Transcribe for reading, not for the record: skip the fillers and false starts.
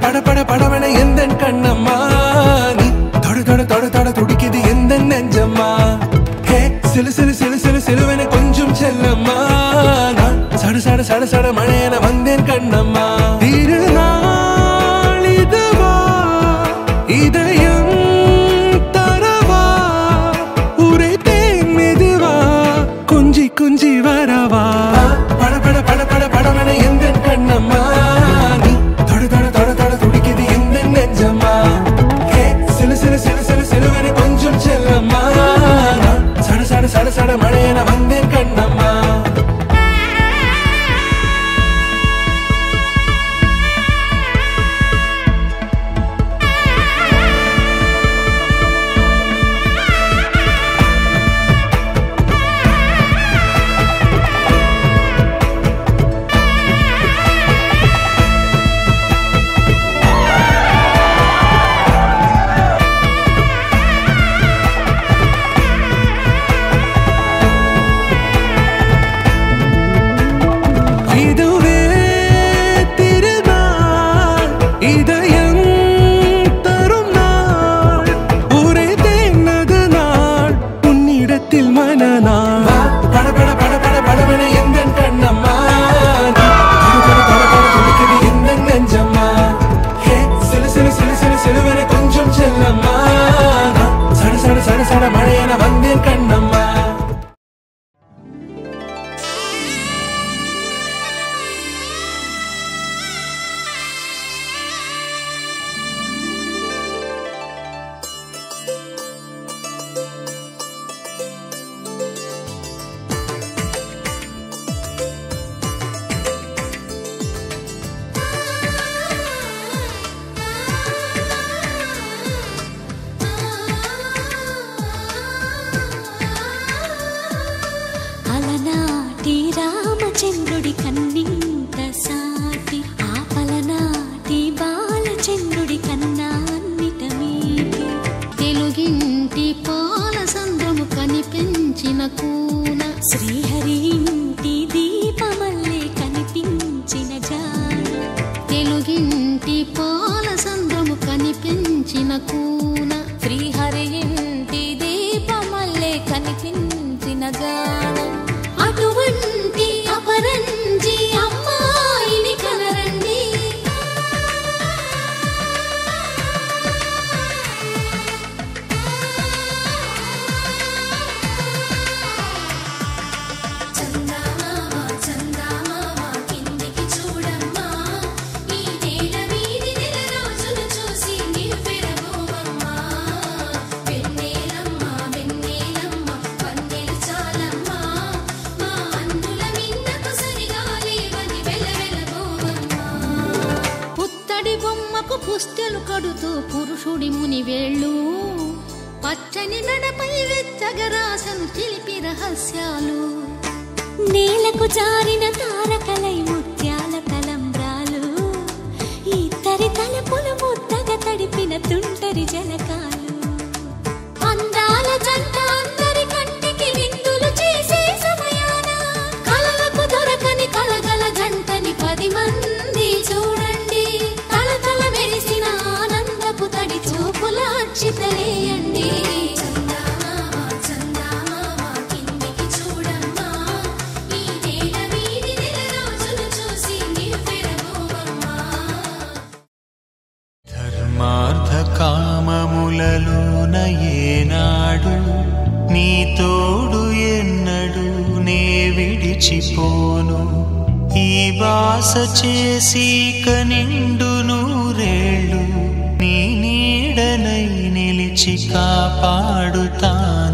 பட பட படவன எந்தன் கண்ணம்மா நீ தொட தொட தொட தொட துடிக்குது எந்தன் நெஞ்சம்மா ஹே சிலு சிலு சிலு சிலு சிலுவன கொஞ்சம் செல்லம்மா நான் சட சட சட சட மழையன வந்தேன் கண்ணம்மா திருநாள் இதுவா இதயம் தரவா உரைத்தேன் மெதுவா கொஞ்சி கொஞ்சி வரவா பட பட பட பட படவன எந்தன் கண்ணம்மா நீ தொட தொட தொட தொட துடிக்குது எந்தன் நெஞ்சம்மா ஹே சிலு சிலு சிலு சிலு சிலுவன கொஞ்சம் செல்லம்மா நான் சட சட சட சட மழையன வந்தேன் கண்ணம்மா చంద్రుడి కన్నింత సాటి ఆపలనాటి బాలచంద్రుడి కన్నా అన్నిట మీటి తెలుగింటి పాల సంద్రము కనిపించిన కూన శ్రీహరి ఇంటి దీపమల్లే కనిపించిన జాడ తెలుగింటి పాల సంద్రము కనిపించిన కూన శ్రీహరి ఇంటి దీపమల్లే కనిపించిన జాడ అటువంటి అపరంజి అమ్మాయిని కనరండి చందమామ చందమామ కిందికి చూడమ్మా ఈ నేల వీధి నెల రోజులు చూసి నివ్వెరబోవమ్మా వెన్నెలమ్మ వెన్నెలమ్మ వన్నెలు చాలమ్మా మా అన్నుల మిన్నకు సరిగా లేవని వెలవెలబోవమ్మా పుత్తడి బొమ్మకు పుస్తెలు కడుతూ పురుషుడి ముని వేళ్ళు పచ్చని మెడపై వెచ్చగరాసను చిలిపి రహస్యాలు నేలకు జారిన తారకలై ముత్యాల తలంబ్రాలు ఇద్దరి తలపులు ముద్దగా తడిపిన తుంటరి జలకాలు అందాల జంట అందరి కంటికి విందులు చేసే సమయాన కలలకు దొరకని కలగల జంటని 10 మంది చూడండి తలతల మెరిసిన ఆనందపు తడి చూపుల అచ్చితలేయండి చందమామ చందమామ కిందికి చూడమ్మా ఈ నేల వీధి నెల రోజులు చూసి నివ్వెరబోవమ్మా ధర్మార్థ కామములలోన ఏనాడు నీ తోడు ఎన్నడు నే విడిచిపోను ఈ బాస చేసి కనిండు నూరేళ్ళు నీ నీడనై నిలిచి కాపాడుతాను